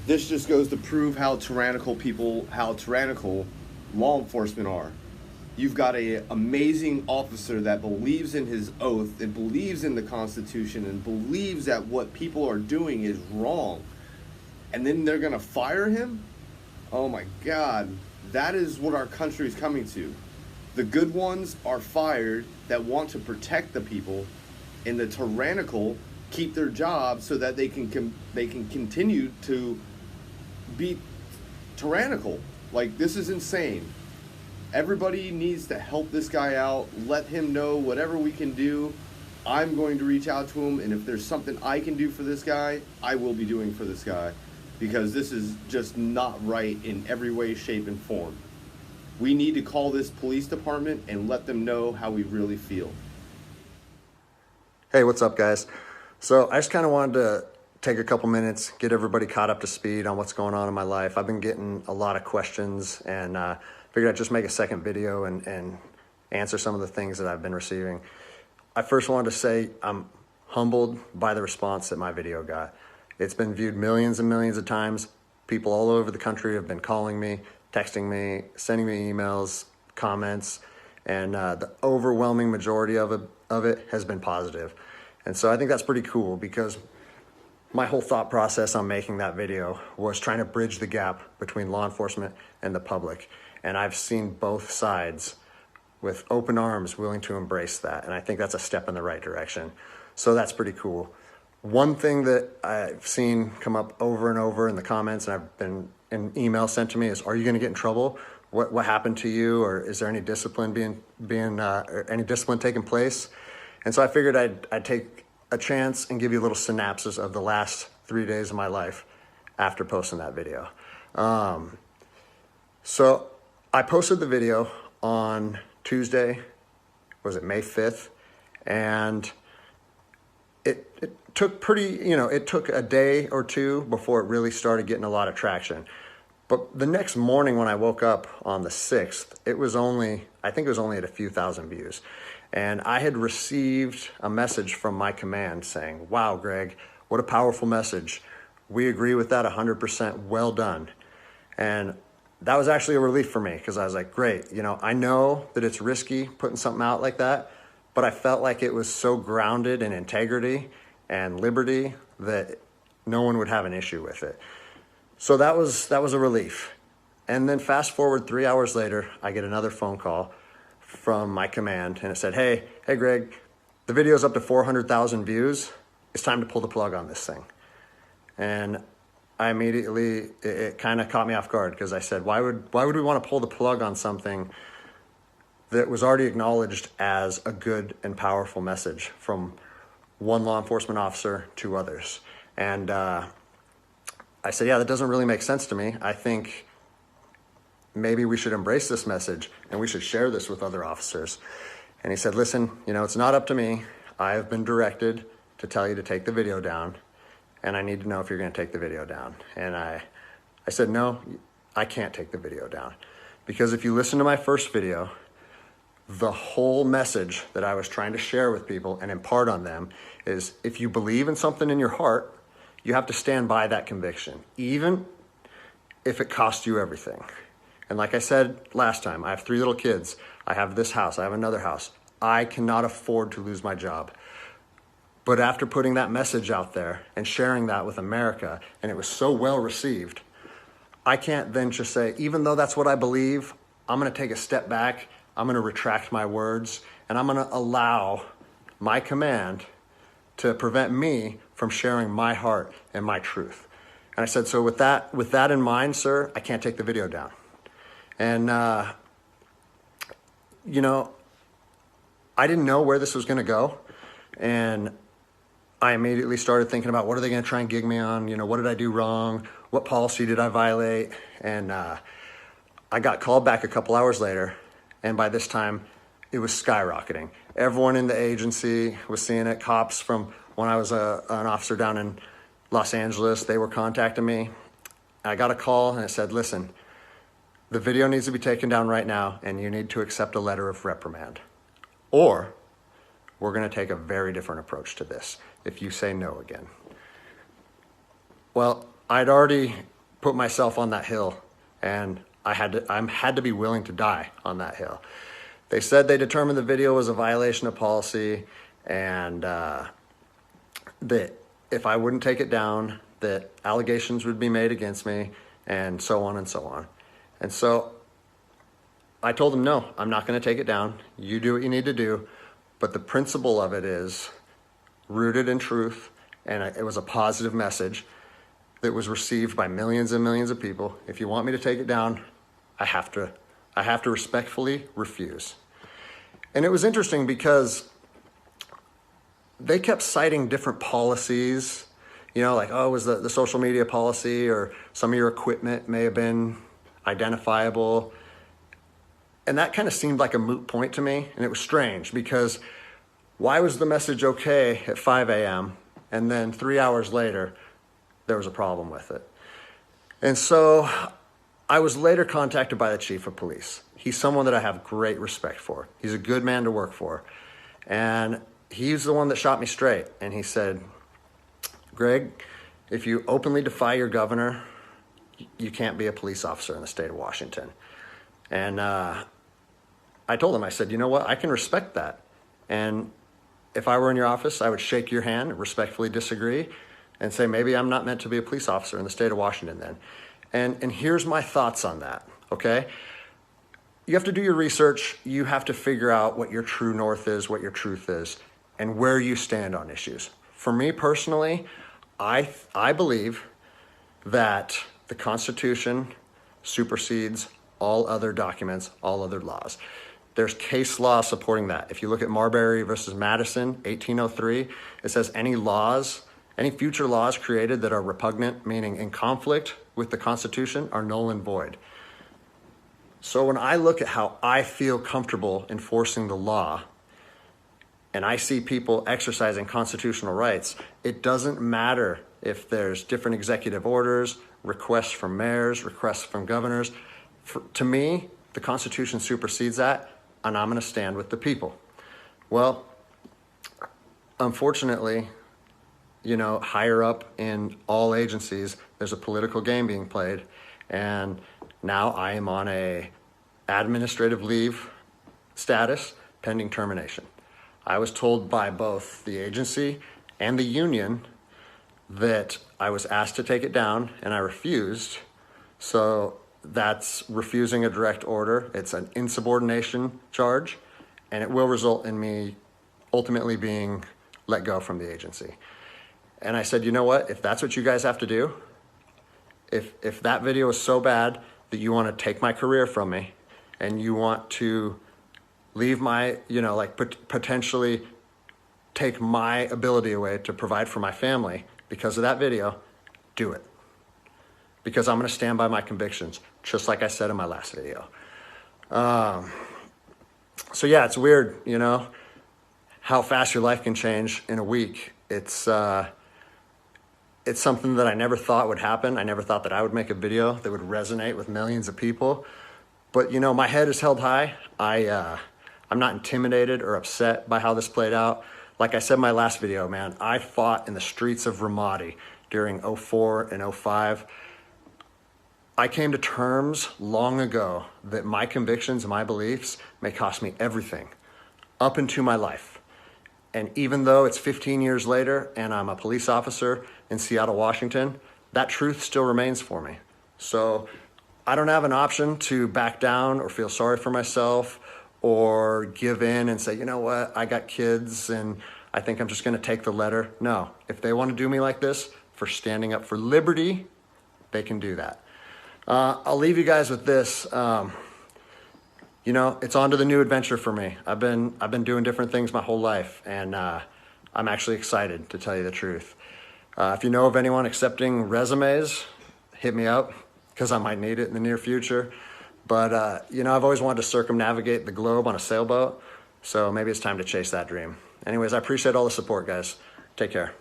This just goes to prove how tyrannical law enforcement are. You've got a amazing officer that believes in his oath and believes in the Constitution and believes that what people are doing is wrong. And then they're going to fire him? Oh my God. That is what our country is coming to. The good ones are fired that want to protect the people, and the tyrannical keep their jobs so that they can continue to be tyrannical. Like, this is insane. Everybody needs to help this guy out. Let him know whatever we can do. I'm going to reach out to him, and if there's something I can do for this guy, I will be doing for this guy, because this is just not right in every way, shape, and form. We need to call this police department and let them know how we really feel. Hey, what's up, guys? So I just kind of wanted to take a couple minutes, get everybody caught up to speed on what's going on in my life. I've been getting a lot of questions, and figured I'd just make a second video and answer some of the things that I've been receiving. I first wanted to say I'm humbled by the response that my video got. It's been viewed millions and millions of times. People all over the country have been calling me, texting me, sending me emails, comments, and the overwhelming majority of it has been positive. And so I think that's pretty cool, because my whole thought process on making that video was trying to bridge the gap between law enforcement and the public. And I've seen both sides with open arms willing to embrace that. And I think that's a step in the right direction. So that's pretty cool. One thing that I've seen come up over and over in the comments, and I've been in email sent to me, is, are you going to get in trouble? What happened to you? Or is there any discipline or any discipline taking place? And so I figured I'd take a chance and give you a little synopsis of the last 3 days of my life after posting that video. So I posted the video on Tuesday, was it May 5th? And it took it took a day or two before it really started getting a lot of traction. But the next morning when I woke up on the 6th, I think it was only at a few thousand views. And I had received a message from my command saying, wow, Greg, what a powerful message. We agree with that 100%, well done. And that was actually a relief for me, because I was like, great, I know that it's risky putting something out like that, but I felt like it was so grounded in integrity and liberty that no one would have an issue with it. So that was a relief. And then fast forward 3 hours later, I get another phone call from my command, and it said, hey Greg, the video's up to 400,000 views. It's time to pull the plug on this thing. And I immediately, it kind of caught me off guard, because I said, why would we want to pull the plug on something that was already acknowledged as a good and powerful message from one law enforcement officer to others? And I said, yeah, that doesn't really make sense to me. I think maybe we should embrace this message and we should share this with other officers. And he said, listen, it's not up to me. I have been directed to tell you to take the video down, and I need to know if you're going to take the video down. And I said, no, I can't take the video down, because if you listen to my first video, the whole message that I was trying to share with people and impart on them is, if you believe in something in your heart, you have to stand by that conviction, even if it costs you everything. And like I said last time, I have 3 little kids. I have this house. I have another house. I cannot afford to lose my job. But after putting that message out there and sharing that with America, and it was so well received, I can't then just say, even though that's what I believe, I'm going to take a step back. I'm going to retract my words, and I'm going to allow my command to prevent me from sharing my heart and my truth. And I said, so with that in mind, sir, I can't take the video down. And, I didn't know where this was going to go. And I immediately started thinking about, what are they going to try and gig me on? What did I do wrong? What policy did I violate? And I got called back a couple hours later. And by this time, it was skyrocketing. Everyone in the agency was seeing it. Cops from when I was an officer down in Los Angeles, they were contacting me. I got a call, and it said, listen, the video needs to be taken down right now, and you need to accept a letter of reprimand, or we're going to take a very different approach to this if you say no again. Well, I'd already put myself on that hill, and I had to be willing to die on that hill. They said they determined the video was a violation of policy, and that if I wouldn't take it down, that allegations would be made against me, and so on and so on. And so I told them, no, I'm not going to take it down. You do what you need to do. But the principle of it is rooted in truth, and it was a positive message that was received by millions and millions of people. If you want me to take it down, I have to respectfully refuse. And it was interesting because they kept citing different policies, you know, like, oh, it was the social media policy, or some of your equipment may have been identifiable. And that kind of seemed like a moot point to me. And it was strange because why was the message okay at 5 a.m. and then 3 hours later, there was a problem with it? And so I was later contacted by the chief of police. He's someone that I have great respect for. He's a good man to work for. And he's the one that shot me straight. And he said, Greg, if you openly defy your governor, you can't be a police officer in the state of Washington. And I told him, I said, you know what? I can respect that. And if I were in your office, I would shake your hand, respectfully disagree, and say, maybe I'm not meant to be a police officer in the state of Washington then. And here's my thoughts on that, okay? You have to do your research. You have to figure out what your true north is, what your truth is, and where you stand on issues. For me personally, I believe that the Constitution supersedes all other documents, all other laws. There's case law supporting that. If you look at Marbury versus Madison, 1803, it says any future laws created that are repugnant, meaning in conflict with the Constitution, are null and void. So when I look at how I feel comfortable enforcing the law, and I see people exercising constitutional rights, it doesn't matter if there's different executive orders, requests from mayors, requests from governors. To me, the Constitution supersedes that, and I'm going to stand with the people. Well, unfortunately, you know, higher up in all agencies, there's a political game being played, and now I am on a administrative leave status pending termination. I was told by both the agency and the union that I was asked to take it down, and I refused. So that's refusing a direct order. It's an insubordination charge, and it will result in me ultimately being let go from the agency. And I said, you know what? If that's what you guys have to do, if that video is so bad that you want to take my career from me, and you want to leave my, you know, like potentially take my ability away to provide for my family because of that video, do it. Because I'm going to stand by my convictions, just like I said in my last video. So yeah, it's weird, you know, how fast your life can change in a week. It's something that I never thought would happen. I never thought that I would make a video that would resonate with millions of people. But, you know, my head is held high. I'm not intimidated or upset by how this played out. Like I said in my last video, man, I fought in the streets of Ramadi during 04 and 05. I came to terms long ago that my convictions and my beliefs may cost me everything up into my life. And even though it's 15 years later and I'm a police officer in Seattle, Washington, that truth still remains for me. So I don't have an option to back down or feel sorry for myself or give in and say, you know what, I got kids and I think I'm just going to take the letter. No, if they want to do me like this for standing up for liberty, they can do that. I'll leave you guys with this. You know, it's on to the new adventure for me. I've been doing different things my whole life, and I'm actually excited, to tell you the truth. If you know of anyone accepting resumes, hit me up, because I might need it in the near future. But, you know, I've always wanted to circumnavigate the globe on a sailboat, so maybe it's time to chase that dream. Anyways, I appreciate all the support, guys. Take care.